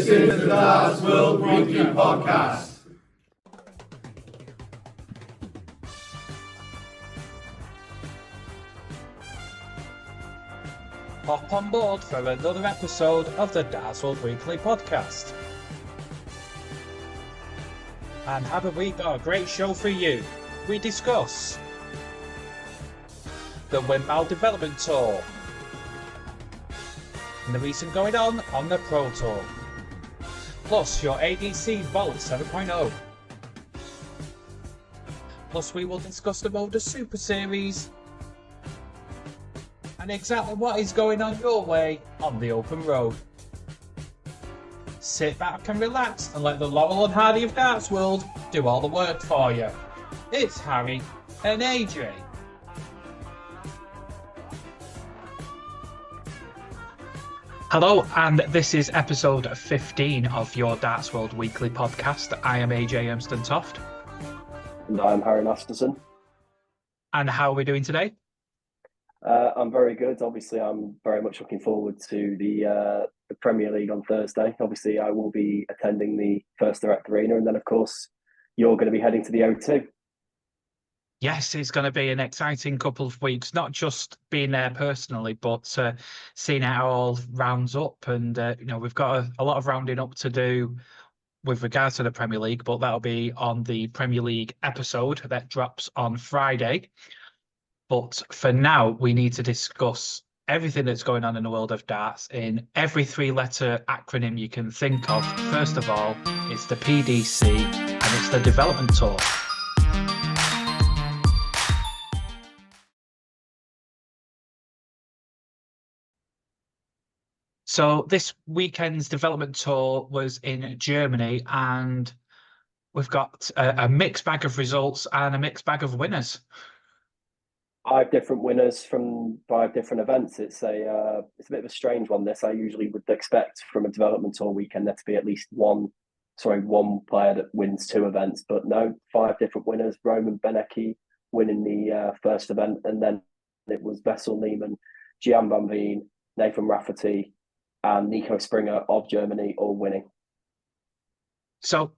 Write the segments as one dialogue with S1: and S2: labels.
S1: This is the Darts World Weekly Podcast.
S2: Hop on board for another episode of the Darts World Weekly Podcast. And haven't we got a great show for you? We discuss the Windmill Development Tour and the recent going on the Pro Tour, plus your ADC Vault 7.0. Plus we will discuss the MODUS Super Series and exactly what is going on your way on the open road. Sit back and relax and let the Laurel and Hardy of Darts World do all the work for you. It's Harry and AJ. Hello, and this is episode 15 of your Darts World Weekly Podcast. I am AJ Ermston-Toft.
S3: And I'm Harry Masterson.
S2: And how are we doing today?
S3: I'm very good. Obviously, I'm very much looking forward to the Premier League on Thursday. Obviously, I will be attending the First Direct Arena, and then, of course, you're going to be heading to the O2.
S2: Yes, it's going to be an exciting couple of weeks, not just being there personally, but seeing how it all rounds up. And, we've got a lot of rounding up to do with regards to the Premier League, but that'll be on the Premier League episode that drops on Friday. But for now, we need to discuss everything that's going on in the world of darts in every three-letter acronym you can think of. First of all, it's the PDC and it's the Development Tour. So this weekend's Development Tour was in Germany, and we've got a mixed bag of results and a mixed bag of winners.
S3: 5 different winners from 5 different events. It's a bit of a strange one. This I usually would expect from a Development Tour weekend there to be at least one player that wins 2 events, but no, 5 different winners. Roman Benecke winning the first event, and then it was Vessel Neiman, Gian Van Veen, Nathan Rafferty, and Nico Springer of Germany all winning.
S2: So,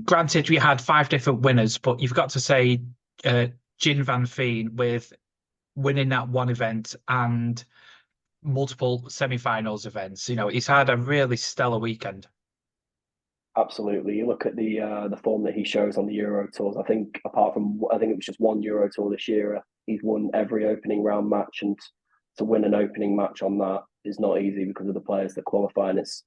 S2: granted, we had 5 different winners, but you've got to say Gian Van Veen with winning that one event and multiple semi-finals events. He's had a really stellar weekend.
S3: Absolutely. You look at the form that he shows on the Euro Tours. I think it was just one Euro Tour this year, he's won every opening round match, and to win an opening match on that is not easy because of the players that qualify, and it's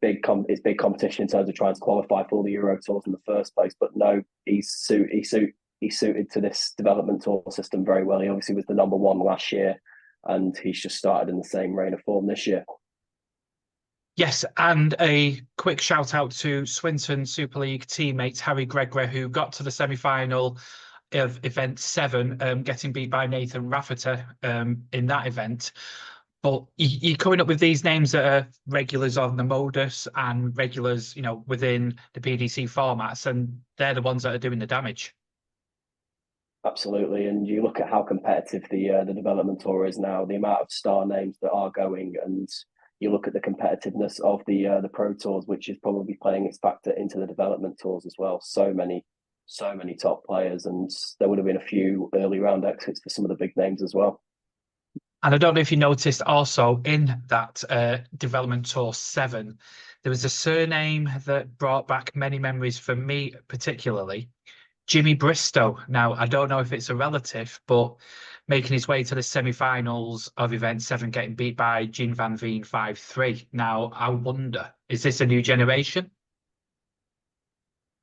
S3: big competition in terms of trying to qualify for the Euro Tours in the first place. But no, he's suited to this Development Tour system very well. He obviously was the number 1 last year, and he's just started in the same reign of form this year.
S2: Yes, and a quick shout out to Swinton Super League teammate Harry Gregory, who got to the semi-final of event 7, getting beat by Nathan Rafferty in that event. But you're coming up with these names that are regulars on the MODUS and regulars, within the PDC formats, and they're the ones that are doing the damage.
S3: Absolutely, and you look at how competitive the Development Tour is now, the amount of star names that are going, and you look at the competitiveness of the Pro Tours, which is probably playing its factor into the Development Tours as well. So many top players, and there would have been a few early round exits for some of the big names as well.
S2: And I don't know if you noticed also in that Development Tour 7, there was a surname that brought back many memories for me, particularly Jimmy Bristow. Now, I don't know if it's a relative, but making his way to the semi-finals of event 7, getting beat by Gian Van Veen 5-3. Now, I wonder, is this a new generation?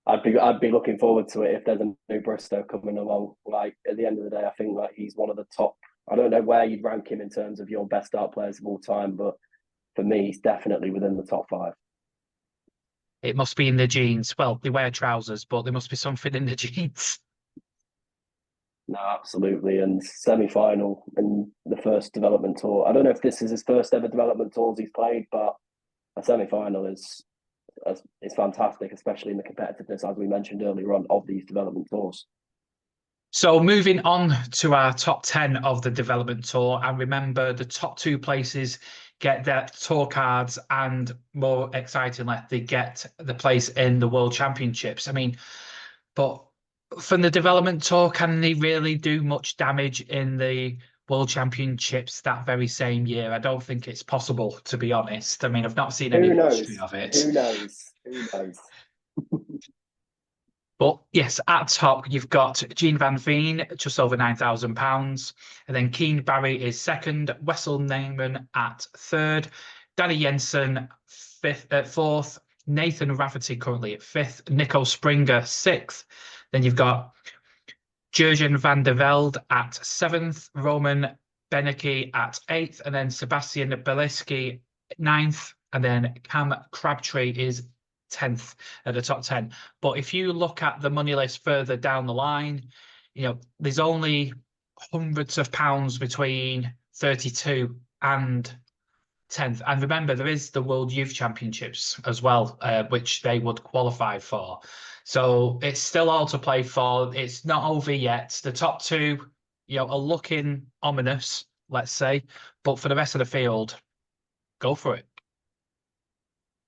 S3: I'd be looking forward to it if there's a new Bristow coming along. Like, at the end of the day, I think like he's one of the top. I don't know where you'd rank him in terms of your best dart players of all time, but for me, he's definitely within the top 5.
S2: It must be in the genes. Well, they wear trousers, but there must be something in the genes.
S3: No, absolutely. And semi-final in the first Development Tour. I don't know if this is his first ever Development Tours he's played, but a semi-final is fantastic, especially in the competitiveness, as we mentioned earlier on, of these Development Tours.
S2: So moving on to our top 10 of the Development Tour, and remember the top 2 places get their tour cards, and more excitingly, they get the place in the World Championships. I mean, but from the development tour, can they really do much damage in the World Championships that very same year? I don't think it's possible, to be honest. I mean, I've not seen any
S3: Who
S2: history
S3: knows?
S2: of it.
S3: Who knows? Who knows?
S2: But yes, at top, you've got Jean Van Veen, just over £9,000. And then Keane Barry is second, Wessel Neyman at third, Danny Jensen fourth, Nathan Rafferty currently at fifth, Nico Springer sixth. Then you've got Jurgen van der Velde at seventh, Roman Benecke at eighth, and then Sebastian Beliski ninth, and then Cam Crabtree is 10th at the top 10. But if you look at the money list further down the line, there's only hundreds of pounds between 32 and 10th. And remember, there is the World Youth Championships as well, which they would qualify for. So it's still all to play for. It's not over yet. The top two, are looking ominous, let's say. But for the rest of the field, go for it.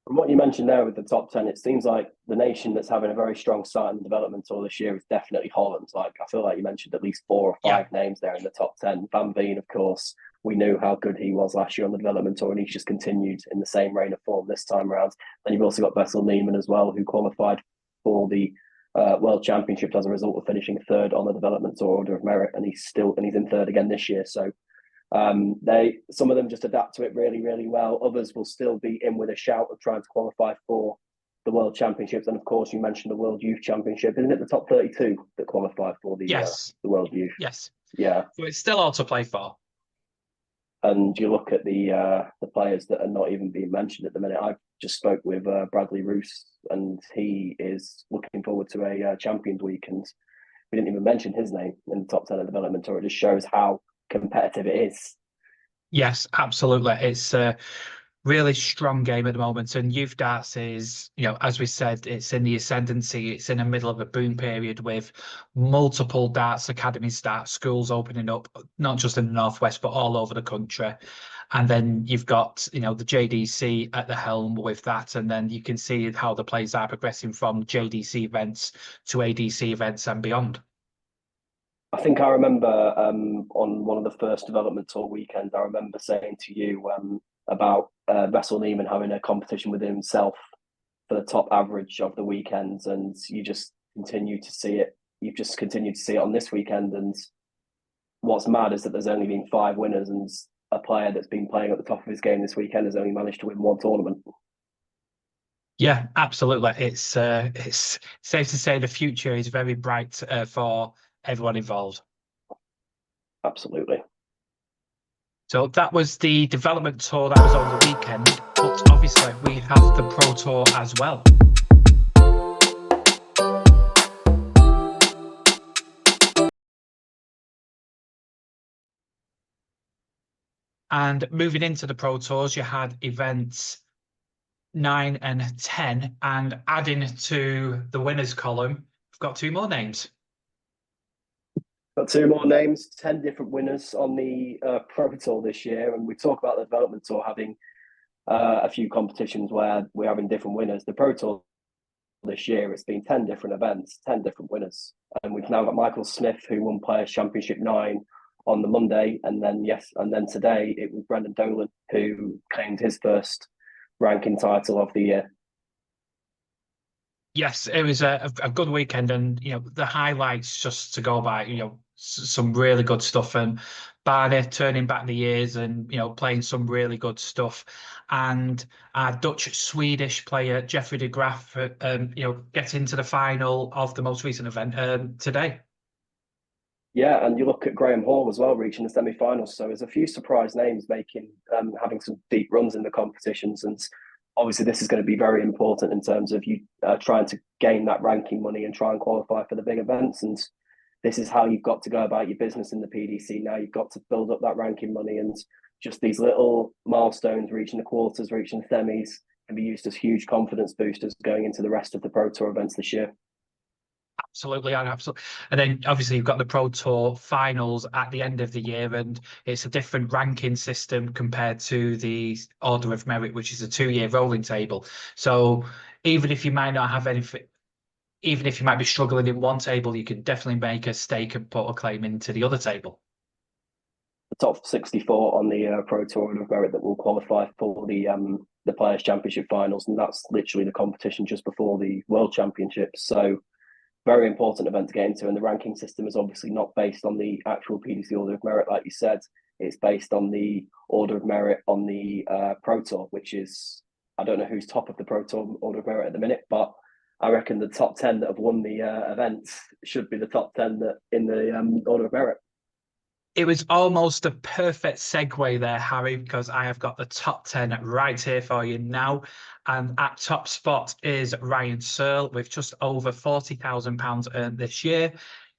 S3: From what you mentioned there with the top 10, it seems like the nation that's having a very strong start in the development tour this year is definitely Holland. I feel like you mentioned at least 4 or 5 names there in the top 10. Van Veen, of course, we knew how good he was last year on the development tour, and he's just continued in the same reign of form this time around. Then you've also got Wessel Neyman as well, who qualified for the World Championships as a result of finishing third on the development tour order of merit, and he's in third again this year. So some of them just adapt to it really, really well. Others will still be in with a shout of trying to qualify for the World Championships. And of course, you mentioned the World Youth Championship. Isn't it the top 32 that qualify for the World Youth?
S2: Yes.
S3: Yeah.
S2: So it's still all to play for.
S3: And you look at the players that are not even being mentioned at the minute. I just spoke with Bradley Roos, and he is looking forward to a Champions Week. And we didn't even mention his name in the top 10 of development tour. It just shows how competitive it is.
S2: Yes, absolutely. It's a really strong game at the moment, and youth darts is, as we said, it's in the ascendancy. It's in the middle of a boom period with multiple darts academies, darts schools opening up, not just in the Northwest but all over the country. And then you've got the JDC at the helm with that, and then you can see how the players are progressing from JDC events to ADC events and beyond.
S3: I think I remember on one of the first development tour weekends, I remember saying to you about Wessel Neyman having a competition with himself for the top average of the weekends, and you just continue to see it. You've just continued to see it on this weekend, and what's mad is that there's only been 5 winners, and a player that's been playing at the top of his game this weekend has only managed to win 1 tournament.
S2: Yeah, absolutely. It's safe to say the future is very bright for everyone involved.
S3: Absolutely.
S2: So that was the development tour that was on the weekend, but obviously we have the Pro Tour as well. And moving into the Pro Tours, you had events 9 and 10, and adding to the winners column, we've got 2 more names.
S3: Got 2 more names, 10 different winners on the Pro Tour this year. And we talk about the development tour having a few competitions where we're having different winners. The Pro Tour this year, it's been 10 different events, 10 different winners. And we've now got Michael Smith, who won Players Championship 9 on the Monday. And then today it was Brendan Dolan, who claimed his first ranking title of the year.
S2: Yes, it was a good weekend, and the highlights just to go by, some really good stuff, and Barney turning back the years and playing some really good stuff, and our Dutch-Swedish player Jeffrey de Graaf, getting to the final of the most recent event today.
S3: Yeah, and you look at Graham Hall as well, reaching the semi-finals. So there's a few surprise names having some deep runs in the competitions, and obviously this is going to be very important in terms of you trying to gain that ranking money and try and qualify for the big events. And this is how you've got to go about your business in the PDC now. You've got to build up that ranking money, and just these little milestones, reaching the quarters, reaching the semis, can be used as huge confidence boosters going into the rest of the Pro Tour events this year.
S2: Absolutely, and absolutely. And then obviously you've got the Pro Tour finals at the end of the year, and it's a different ranking system compared to the Order of Merit, which is a 2-year rolling table. So even if you might not have anything, even if you might be struggling in one table, you can definitely make a stake and put a claim into the other table.
S3: The top 64 on the Pro Tour of Merit that will qualify for the Players' Championship finals, and that's literally the competition just before the World Championships. So very important event to get into, and the ranking system is obviously not based on the actual PDC Order of Merit, like you said. It's based on the Order of Merit on the Pro Tour, which is, I don't know who's top of the Pro Tour Order of Merit at the minute, but I reckon the top 10 that have won the events should be the top 10 that in the Order of Merit.
S2: It was almost a perfect segue there, Harry, because I have got the top 10 right here for you now. And at top spot is Ryan Searle with just over £40,000 earned this year.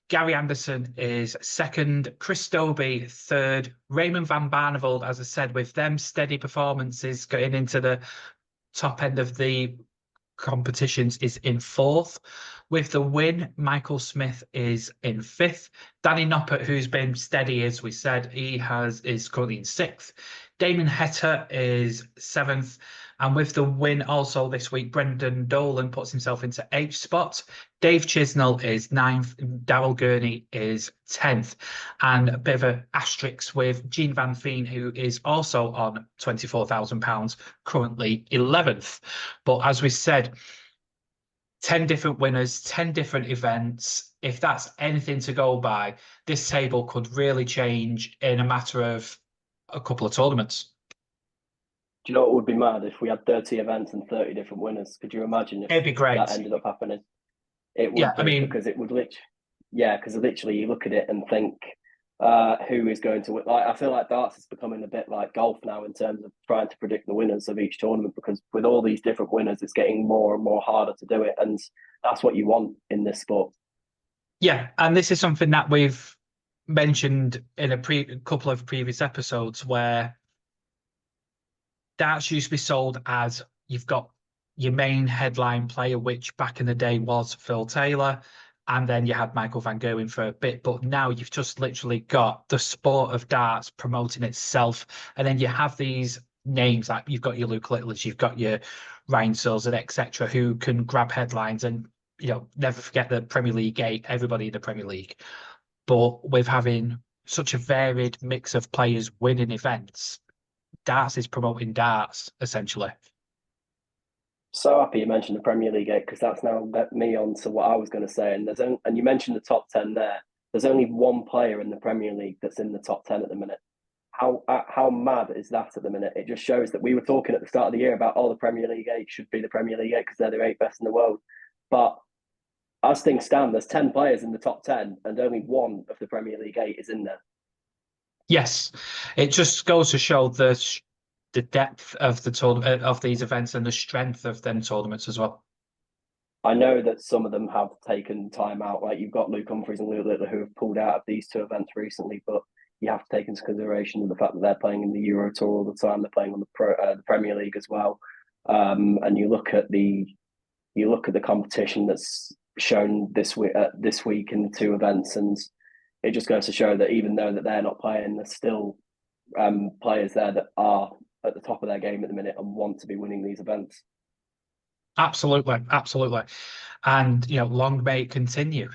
S2: Gary Anderson is second, Chris Dobie third, Raymond van Barneveld, as I said, with them steady performances going into the top end of the competitions, is in fourth. With the win, Michael Smith is in fifth. Danny Noppert, who's been steady, as we said, is currently in sixth. Damon Hetter is seventh. And with the win also this week, Brendan Dolan puts himself into eighth spot. Dave Chisnell is ninth. Darryl Gurney is 10th. And a bit of an asterisk with Gene Van Veen, who is also on £24,000, currently 11th. But as we said, 10 different winners, 10 different events. If that's anything to go by, this table could really change in a matter of a couple of tournaments.
S3: Do you know what would be mad if we had 30 events and 30 different winners? Could you imagine if
S2: It'd be great.
S3: that ended up happening? It would
S2: Yeah,
S3: be,
S2: I mean,
S3: because it would literally you look at it and think who is going to win. Like, I feel like darts is becoming a bit like golf now in terms of trying to predict the winners of each tournament, because with all these different winners, it's getting more and more harder to do it, and that's what you want in this sport.
S2: yeah, and this is something that we've mentioned in a couple of previous episodes, where darts used to be sold as you've got your main headline player, which back in the day was Phil Taylor, and then you had Michael van Gerwen for a bit. But now you've just literally got the sport of darts promoting itself, and then you have these names like you've got your Luke Littles, you've got your Ryan Searles, and etc., who can grab headlines. And never forget the Premier League 8, everybody in the Premier League. But with having such a varied mix of players winning events, darts is promoting darts, essentially.
S3: So happy you mentioned the Premier League 8, because that's now led me on to what I was going to say. And and you mentioned the top 10 there. There's only one player in the Premier League that's in the top 10 at the minute. How mad is that at the minute? It just shows that we were talking at the start of the year about, the Premier League 8 should be the Premier League 8 because they're the 8 best in the world. But as things stand, there's 10 players in the top 10 and only one of the Premier League 8 is in there.
S2: Yes, it just goes to show the depth of of these events and the strength of them tournaments as well.
S3: I know that some of them have taken time out. Like, you've got Luke Humphries and Luke Littler who have pulled out of these two events recently, but you have to take into consideration the fact that they're playing in the Euro Tour all the time. They're playing on the Premier League as well, and you look at the competition that's shown this week in the two events, and it just goes to show that even though that they're not playing, there's still players there that are at the top of their game at the minute and want to be winning these events.
S2: Absolutely, absolutely. And long may it continue.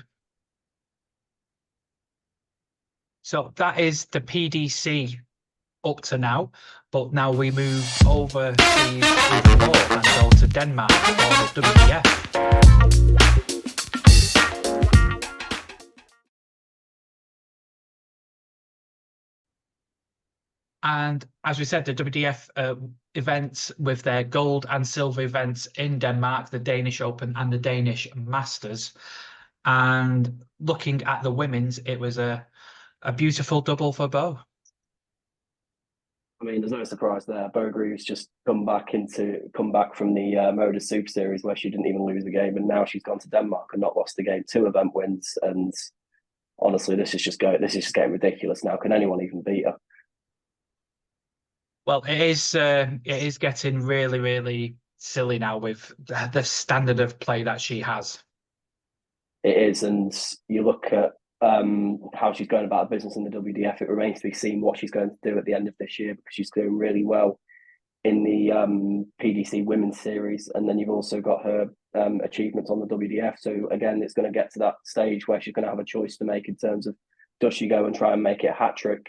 S2: So that is the PDC up to now, but now we move over and go to Denmark for the WDF. And as we said, the WDF events with their gold and silver events in Denmark, the Danish Open and the Danish Masters. And looking at the women's, it was a beautiful double for Bo.
S3: I mean, there's no surprise there. Bo Grieve's just come back from the MODUS Super Series where she didn't even lose the game, and now she's gone to Denmark and not lost the game. 2 event wins, and honestly, this is just getting ridiculous now. Can anyone even beat her?
S2: Well, it is getting really, really silly now with the standard of play that she has.
S3: It is, and you look at how she's going about business in the WDF. It remains to be seen what she's going to do at the end of this year, because she's doing really well in the PDC Women's Series, and then you've also got her achievements on the WDF. So again, it's going to get to that stage where she's going to have a choice to make in terms of, does she go and try and make it a hat trick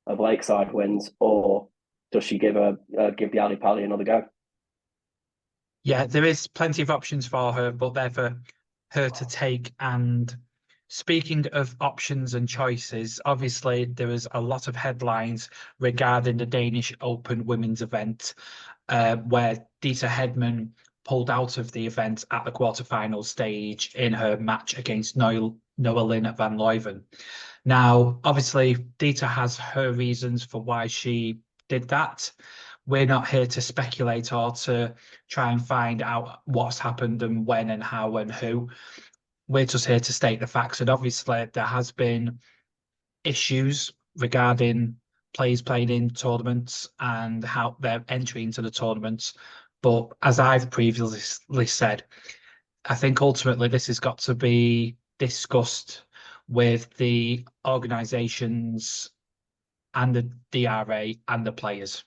S3: of Lakeside wins, or does she give the Ali Pali another go?
S2: Yeah, there is plenty of options for her, but they're for her to take. And speaking of options and choices, obviously there was a lot of headlines regarding the Danish Open women's event, where Dieter Hedman pulled out of the event at the quarterfinal stage in her match against Noeline van Leuven. Now, obviously, Dieter has her reasons for why she did that. We're not here to speculate or to try and find out what's happened and when and how and who. We're just here to state the facts. And obviously, there has been issues regarding players playing in tournaments and how they're entering into the tournaments. But as I've previously said, I think ultimately this has got to be discussed with the organisations and the DRA and the players.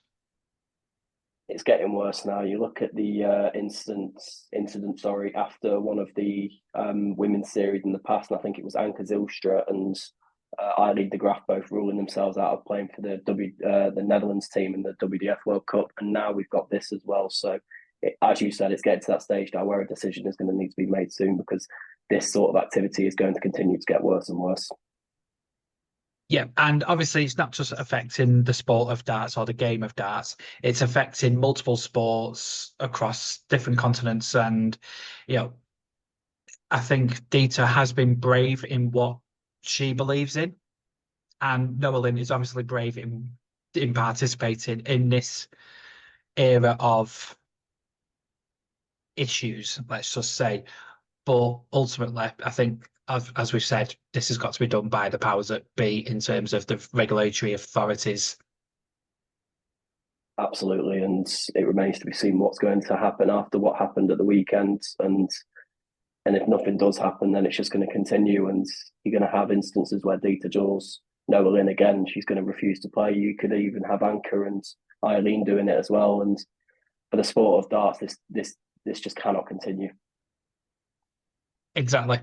S3: It's getting worse now. You look at the incident, after one of the women's series in the past, and I think it was Anke Zylstra and Eileen de Graaf both ruling themselves out of playing for the Netherlands team in the WDF World Cup, and now we've got this as well. So, as you said, it's getting to that stage now where a decision is going to need to be made soon, because this sort of activity is going to continue to get worse and worse.
S2: Yeah, and obviously it's not just affecting the sport of darts or the game of darts, it's affecting multiple sports across different continents. And, I think Dieter has been brave in what she believes in, and Noeline is obviously brave in participating in this era of issues, let's just say. But ultimately, I think, as we've said, this has got to be done by the powers that be in terms of the regulatory authorities.
S3: Absolutely, and it remains to be seen what's going to happen after what happened at the weekend. And if nothing does happen, then it's just going to continue, and you're going to have instances where Dieter draws Noeline again. She's going to refuse to play. You could even have Anke and Eileen doing it as well. And for the sport of darts, this just cannot continue.
S2: Exactly.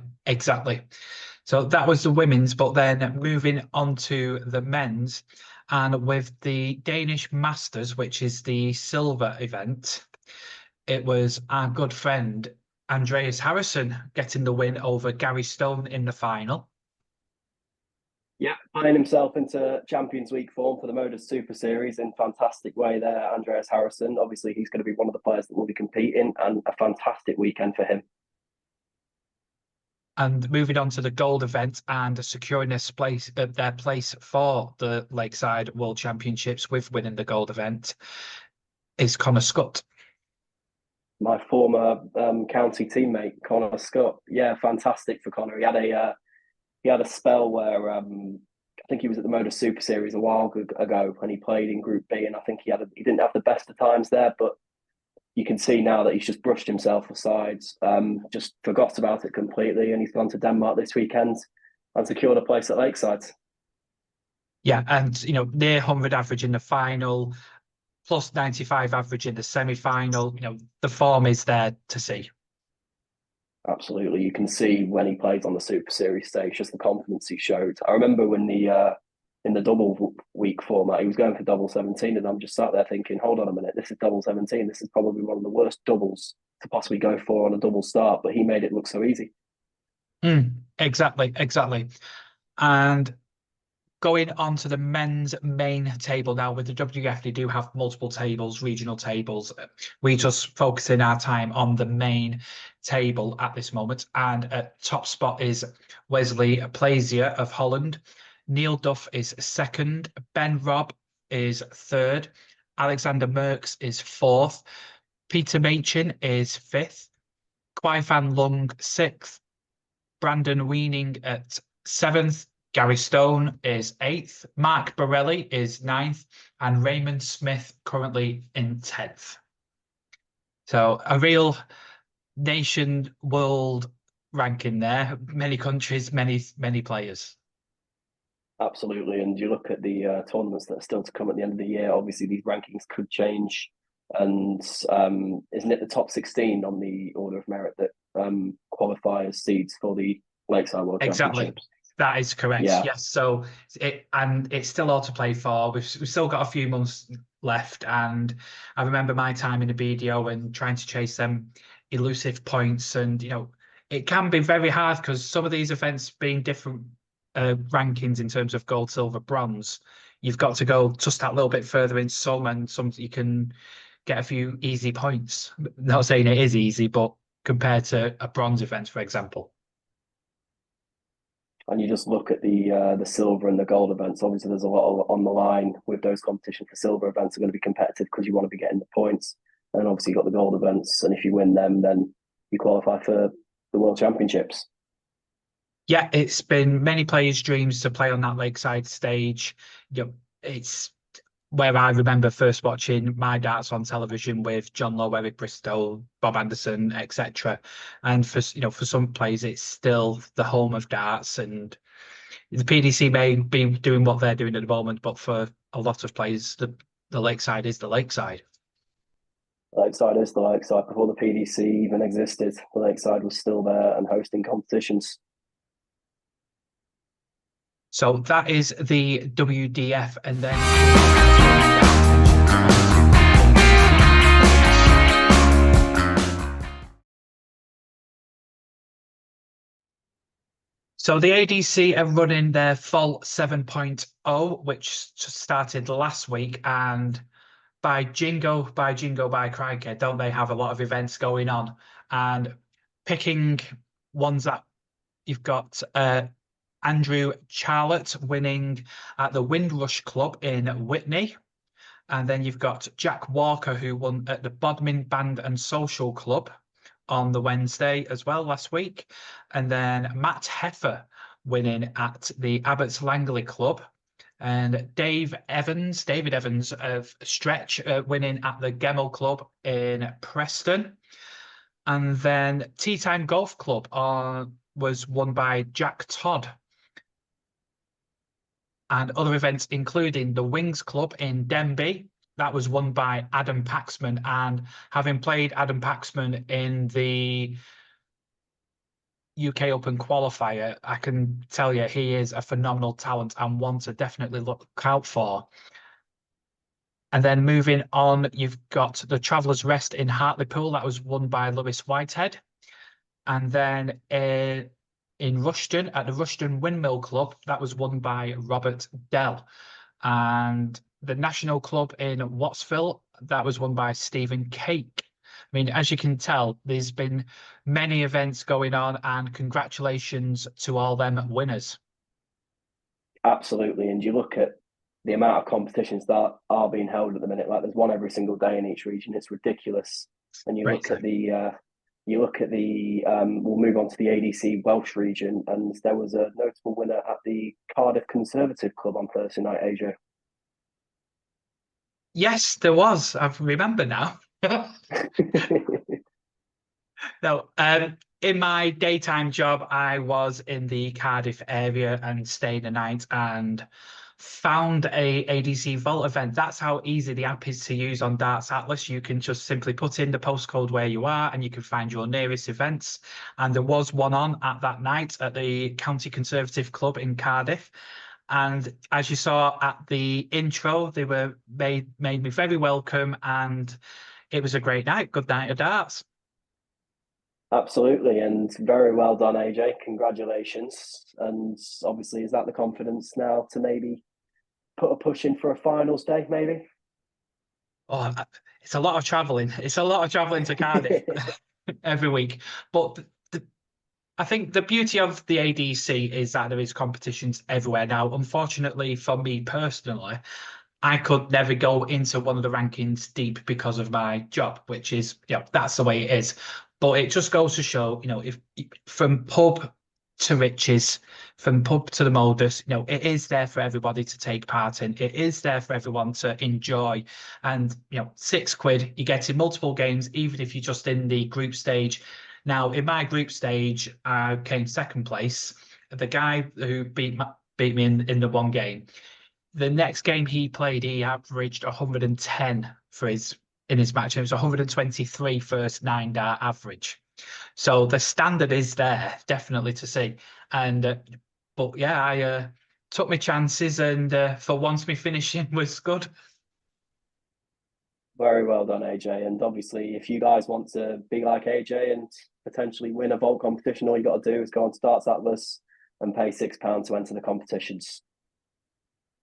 S2: So that was the women's, but then moving on to the men's, and with the Danish Masters, which is the silver event, it was our good friend Andreas Harrison getting the win over Gary Stone in the final.
S3: Yeah, playing himself into Champions Week form for the MODUS Super Series in fantastic way there, Andreas Harrison. Obviously, he's going to be one of the players that will be competing, and a fantastic weekend for him.
S2: And moving on to the gold event and securing their place for the Lakeside World Championships with winning the gold event is Connor Scott.
S3: My former county teammate, Connor Scott. Yeah, fantastic for Connor. He had a spell where I think he was at the MODUS Super Series a while ago when he played in Group B, and I think he didn't have the best of times there, but you can see now that he's just brushed himself aside, just forgot about it completely, and he's gone to Denmark this weekend and secured a place at Lakeside.
S2: Yeah, and near 100 average in the final, plus 95 average in the semi-final. The form is there to see.
S3: Absolutely, you can see when he played on the Super Series stage, just the confidence he showed. I remember when in the double week format, he was going for double 17, and I'm just sat there thinking, hold on a minute, this is double 17. This is probably one of the worst doubles to possibly go for on a double start, but he made it look so easy.
S2: Exactly. And going on to the men's main table now, with the WF, they do have multiple tables, regional tables. We just focusing our time on the main table at this moment. And at top spot is Wesley Plazier of Holland. Neil Duff is second. Ben Robb is third. Alexander Merckx is fourth. Peter Machin is fifth. Kwai Fan Lung sixth. Brandon Weening at seventh. Gary Stone is eighth. Mark Borelli is ninth. And Raymond Smith currently in 10th. So a real nation world ranking there. Many countries, many players.
S3: Absolutely, and you look at the tournaments that are still to come at the end of the year. Obviously, these rankings could change, and isn't it the top 16 on the order of merit that qualify as seeds for the Lakeside World
S2: Exactly.
S3: Championships?
S2: That is correct.
S3: Yeah.
S2: Yes. So it's still all to play for. We've still got a few months left, and I remember my time in the BDO and trying to chase them elusive points, and it can be very hard because some of these events being different rankings in terms of gold, silver, bronze, you've got to go just that little bit further in some, and some you can get a few easy points. Not saying it is easy, but compared to a bronze event, for example.
S3: And you just look at the silver and the gold events. Obviously, there's a lot on the line with those competitions. The silver events are going to be competitive because you want to be getting the points, and obviously you've got the gold events. And if you win them, then you qualify for the World Championships.
S2: Yeah, it's been many players' dreams to play on that Lakeside stage. It's where I remember first watching my darts on television with John Lowe, Eric Bristow, Bob Anderson, etc. And for some players, it's still the home of darts. And the PDC may be doing what they're doing at the moment, but for a lot of players, the Lakeside is the Lakeside.
S3: Lakeside is the Lakeside. Before the PDC even existed, the Lakeside was still there and hosting competitions.
S2: So that is the WDF, and then so the ADC are running their Vault 7.0, which started last week, and by crikey, don't they have a lot of events going on? And picking ones that you've got Andrew Charlotte winning at the Windrush Club in Whitney. And then you've got Jack Walker, who won at the Bodmin Band and Social Club on the Wednesday as well last week. And then Matt Heffer winning at the Abbots Langley Club. And David Evans of Stretch winning at the Gemmell Club in Preston. And then Tea Time Golf Club was won by Jack Todd. And other events including the Wings Club in Denbigh, that was won by Adam Paxman. And having played Adam Paxman in the UK Open qualifier, I can tell you he is a phenomenal talent and one to definitely look out for. And then moving on, you've got the Traveller's Rest in Hartlepool. That was won by Lewis Whitehead. And then in Rushden, at the Rushden Windmill Club, that was won by Robert Dell. And the National Club in Wattsville, that was won by Stephen Cake. I mean, as you can tell, there's been many events going on, and congratulations to all them winners.
S3: Absolutely. And you look at the amount of competitions that are being held at the minute, like there's one every single day in each region. It's ridiculous. And you look at the we'll move on to the ADC Welsh region, and there was a notable winner at the Cardiff Conservative Club on Thursday night, AJ.
S2: Yes, there was. I remember now. No, in my daytime job, I was in the Cardiff area and stayed a night and found a ADC Vault event. That's how easy the app is to use on Darts Atlas. You can just simply put in the postcode where you are and you can find your nearest events. And there was one on at that night at the County Conservative Club in Cardiff. And as you saw at the intro, they were made me very welcome, and it was a great night. Good night of darts.
S3: Absolutely, and very well done, AJ. Congratulations. And obviously, is that the confidence now to maybe put a push in for a finals day, maybe?
S2: Oh, it's a lot of travelling. It's a lot of travelling to Cardiff every week. But I think the beauty of the ADC is that there is competitions everywhere. Now, unfortunately for me personally, I could never go into one of the rankings deep because of my job, which is, that's the way it is. But it just goes to show, if from pub to riches, from pub to the MODUS, it is there for everybody to take part in. It is there for everyone to enjoy. And, £6, you get in multiple games, even if you're just in the group stage. Now, in my group stage, I came second place. The guy who beat me in the one game, the next game he played, he averaged 110 in his match. It was 123 first 9 dart average. So the standard is there, definitely to see. And but yeah, I took my chances, and for once, my finishing was good.
S3: Very well done, AJ. And obviously, if you guys want to be like AJ and potentially win a vault competition, all you got to do is go on Starts Atlas and pay £6 to enter the competitions.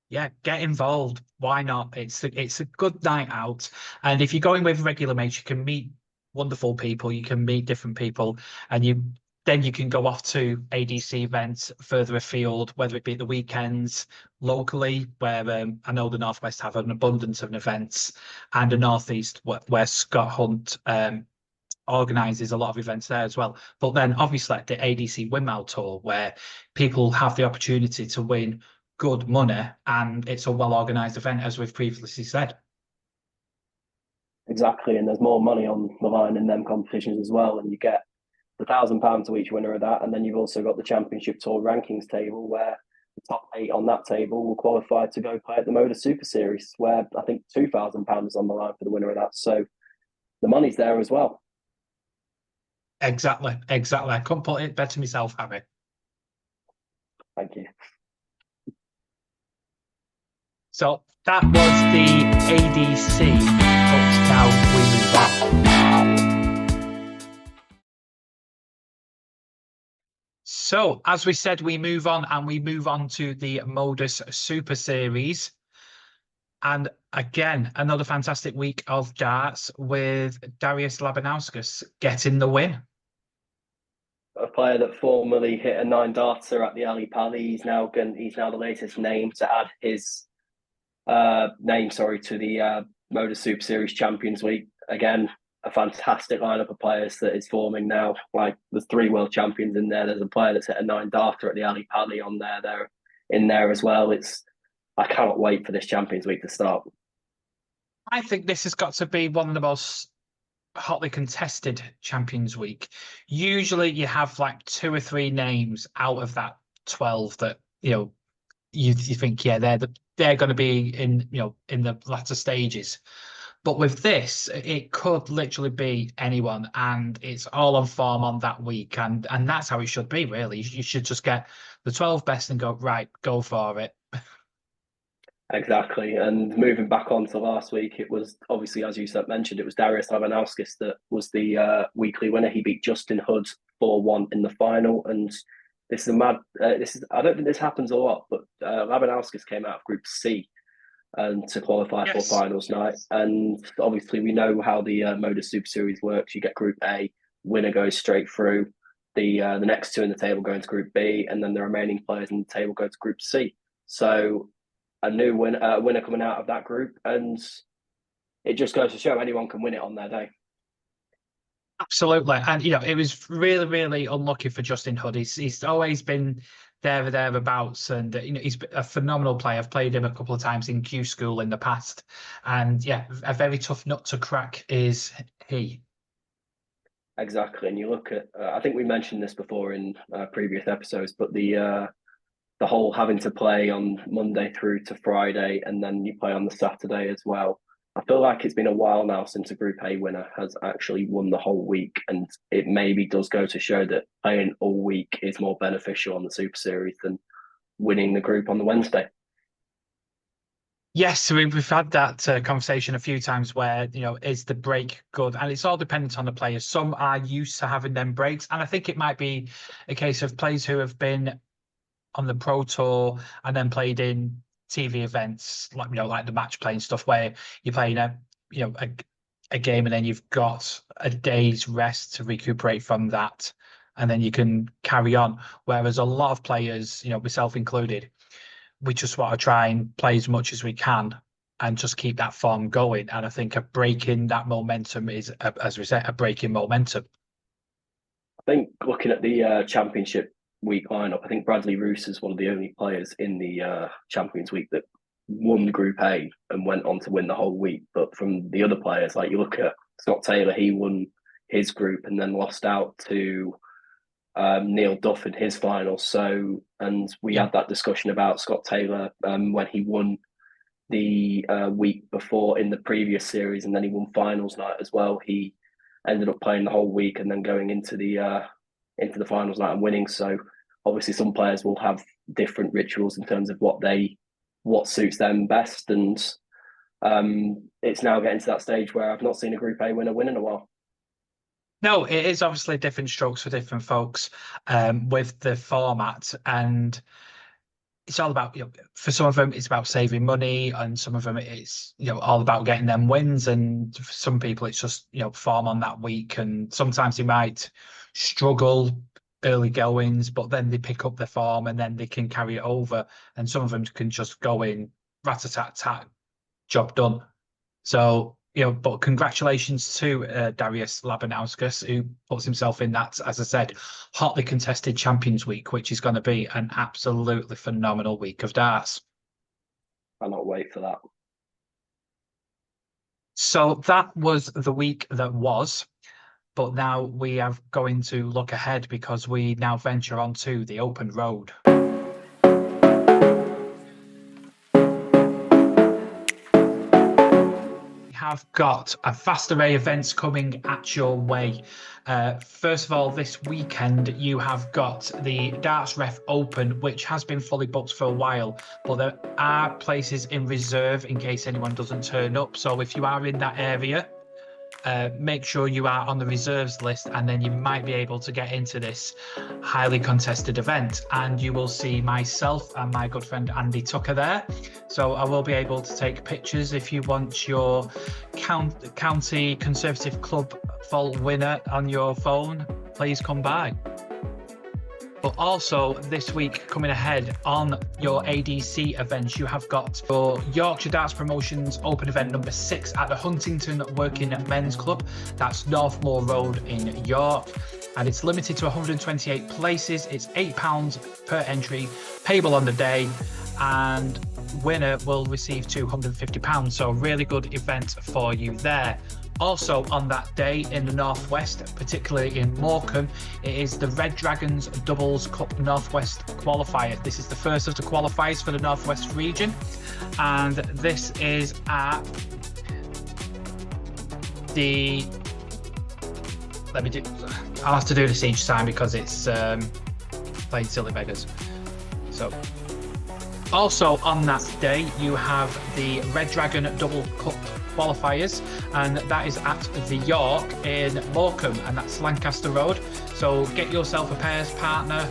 S2: Yeah, get involved. Why not? It's a good night out. And if you're going with regular mates, you can meet wonderful people. You can meet different people, and then you can go off to ADC events further afield, whether it be at the weekends locally, where I know the Northwest have an abundance of events, and the Northeast, where Scott Hunt organises a lot of events there as well. But then obviously the ADC Windmill Tour, where people have the opportunity to win good money, and it's a well-organised event, as we've previously said.
S3: Exactly, and there's more money on the line in them competitions as well, and you get the £1,000 to each winner of that, and then you've also got the Championship Tour rankings table, where the top 8 on that table will qualify to go play at the MODUS Super Series, where I think £2,000 is on the line for the winner of that. So the money's there as well.
S2: Exactly. I couldn't put it better myself, Harry.
S3: Thank you.
S2: So that was the ADC, but now we move on. So, as we said, we move on to the MODUS Super Series. And again, another fantastic week of darts with Darius Labanauskas getting the win.
S3: A player that formerly hit a 9-darter at the Ali Pali. He's now the latest name to add his to the MODUS Super Series Champions Week. Again, a fantastic lineup of players that is forming now. Like, there's 3 world champions in there. There's a player that's hit a 9-darter at the Ali Pali on there. They're in there as well. I cannot wait for this Champions Week to start.
S2: I think this has got to be one of the most hotly contested Champions Week. Usually you have like 2 or 3 names out of that 12 that you think, yeah, they're going to be in the latter stages. But with this, it could literally be anyone, and it's all on form on that week, and that's how it should be, really. You should just get the 12 best and go for it.
S3: Exactly. And moving back on to last week, it was obviously, as you mentioned, it was Darius Labanauskas that was the weekly winner. He beat Justin Hood 4-1 in the final. And this is I don't think this happens a lot, but Labanauskas came out of Group C and to qualify for finals night. And obviously, we know how the MODUS Super Series works. You get Group A, winner goes straight through. The next 2 in the table go into Group B, and then the remaining players in the table go to Group C. So a new winner coming out of that group, and it just goes to show anyone can win it on their day.
S2: Absolutely. And it was really, really unlucky for Justin Hood. He's always been there or thereabouts, and he's a phenomenal player. I've played him a couple of times in Q School in the past, and yeah, a very tough nut to crack is he.
S3: Exactly. And you look at I think we mentioned this before in previous episodes, but the whole having to play on Monday through to Friday, and then you play on the Saturday as well. I feel like it's been a while now since a Group A winner has actually won the whole week, and it maybe does go to show that playing all week is more beneficial on the Super Series than winning the group on the Wednesday.
S2: Yes, we've had that conversation a few times where, is the break good? And it's all dependent on the players. Some are used to having them breaks, and I think it might be a case of players who have been on the Pro Tour and then played in TV events like the match playing stuff, where you're playing a game and then you've got a day's rest to recuperate from that, and then you can carry on. Whereas a lot of players, myself included, we just want to try and play as much as we can and just keep that form going. And I think a break in that momentum is, as we said, a break in momentum.
S3: I think looking at the Championship Week lineup, I think Bradley Roos is one of the only players in the Champions Week that won Group A and went on to win the whole week. But from the other players, like you look at Scott Taylor, he won his group and then lost out to Neil Duff in his final. So, and we had that discussion about Scott Taylor when he won the week before in the previous series, and then he won finals night as well. He ended up playing the whole week and then going into the finals night and winning. So obviously some players will have different rituals in terms of what suits them best, and it's now getting to that stage where I've not seen a Group A winner win in a while.
S2: No, it is obviously different strokes for different folks with the format, and it's all about, for some of them it's about saving money, and some of them it's all about getting them wins, and for some people it's just form on that week, and sometimes they might struggle early goings, but then they pick up their form and then they can carry it over, and some of them can just go in rat-a-tat-tat, job done. So but congratulations to Darius Labanauskas, who puts himself in that, as I said, hotly contested Champions Week, which is going to be an absolutely phenomenal week of darts.
S3: Cannot wait for that.
S2: So that was the week that was, but now we are going to look ahead, because we now venture onto the open road. Have got a vast array of events coming at your way. First of all, this weekend you have got the Darts Ref Open, which has been fully booked for a while, but there are places in reserve in case anyone doesn't turn up. So if you are in that area, make sure you are on the reserves list, and then you might be able to get into this highly contested event. And you will see myself and my good friend Andy Tucker there. So I will be able to take pictures. If you want your County Conservative Club Vault winner on your phone, please come by. But also this week coming ahead on your ADC events, you have got your Yorkshire Darts Promotions Open event number 6 at the Huntington Working Men's Club. That's Northmoor Road in York. And it's limited to 128 places. It's £8 per entry, payable on the day, and winner will receive £250. So a really good event for you there. Also on that day in the Northwest, particularly in Morecambe, it is the Red Dragons Doubles Cup Northwest qualifier. This is the first of the qualifiers for the Northwest region, and this is at the... I'll have to do this each time because it's playing silly beggars. So also on that day you have the Red Dragon Double Cup qualifiers, and that is at the York in Morecambe, and that's Lancaster Road. So get yourself a pairs partner,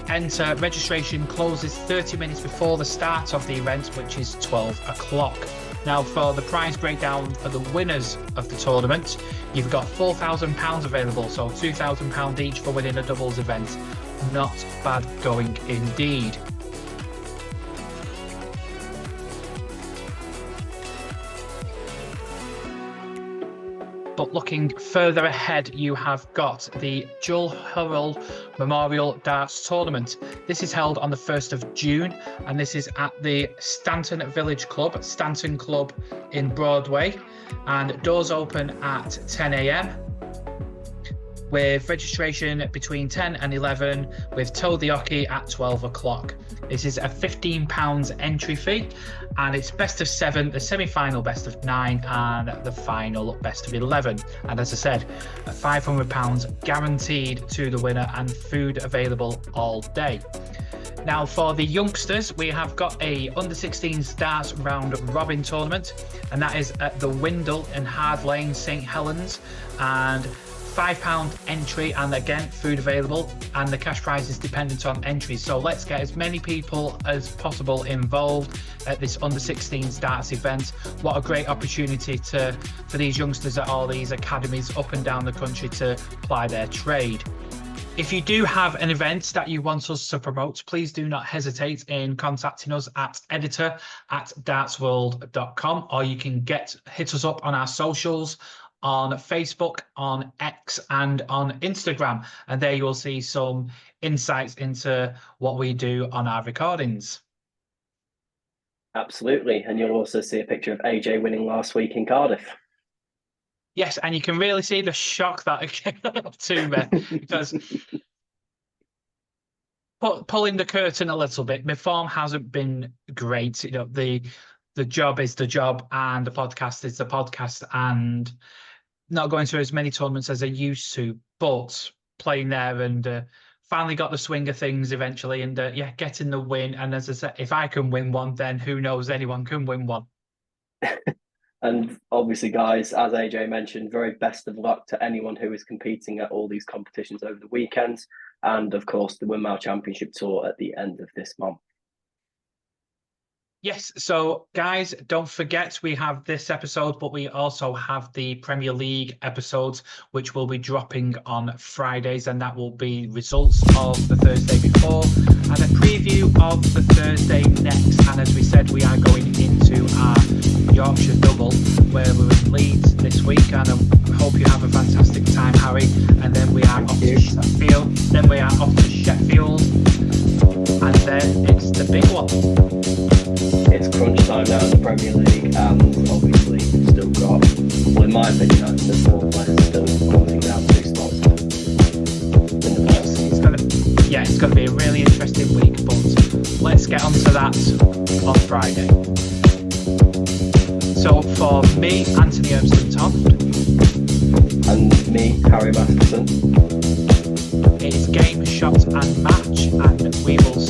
S2: enter. Registration closes 30 minutes before the start of the event, which is 12 o'clock. Now for the prize breakdown for the winners of the tournament, you've got £4,000 available, so £2,000 each for winning a doubles event. Not bad going indeed. But looking further ahead, you have got the Joel Hurrell Memorial Darts Tournament. This is held on the 1st of June, and this is at the Stanton Village Club, Stanton Club in Broadway, and doors open at 10 a.m. with registration between 10 and 11, with Toe the Hockey at 12 o'clock. This is a £15 entry fee, and it's best of 7, the semi-final best of 9, and the final best of 11. And as I said, £500 guaranteed to the winner, and food available all day. Now for the youngsters, we have got a under-16s darts round robin tournament, and that is at the Windle in Hard Lane, St Helens, and £5 entry, and again food available, and the cash prize is dependent on entries. So let's get as many people as possible involved at this under 16s darts event. What a great opportunity for these youngsters at all these academies up and down the country to ply their trade. If you do have an event that you want us to promote, please do not hesitate in contacting us at editor@dartsworld.com, or you can hit us up on our socials, on Facebook, on X, and on Instagram, and there you will see some insights into what we do on our recordings.
S3: Absolutely, and you'll also see a picture of AJ winning last week in Cardiff.
S2: Yes, and you can really see the shock that it came up to me because pulling the curtain a little bit, my form hasn't been great. You know, the job is the job, and the podcast is the podcast, and not going through as many tournaments as I used to, but playing there and finally got the swing of things eventually, and yeah, getting the win. And as I said, if I can win one, then who knows? Anyone can win one.
S3: And obviously, guys, as AJ mentioned, very best of luck to anyone who is competing at all these competitions over the weekends. And of course, the Windmill Championship Tour at the end of this month.
S2: Yes, so guys, don't forget we have this episode, but we also have the Premier League episodes, which will be dropping on Fridays, and that will be results of the Thursday before and a preview of the Thursday next. And as we said, we are going into our Yorkshire double, where we're in Leeds this week, and I hope you have a fantastic time, Harry. And then we are off to Sheffield, and then it's the big one.
S3: It's crunch time now in the Premier League, and obviously still got, well, in my opinion, the 4 players still holding down 2 spots in the first.
S2: It's going to be a really interesting week, but let's get onto that on Friday. So for me, Anthony Toft,
S3: and me, Harry Masterson,
S2: it's game, shot and match, and we will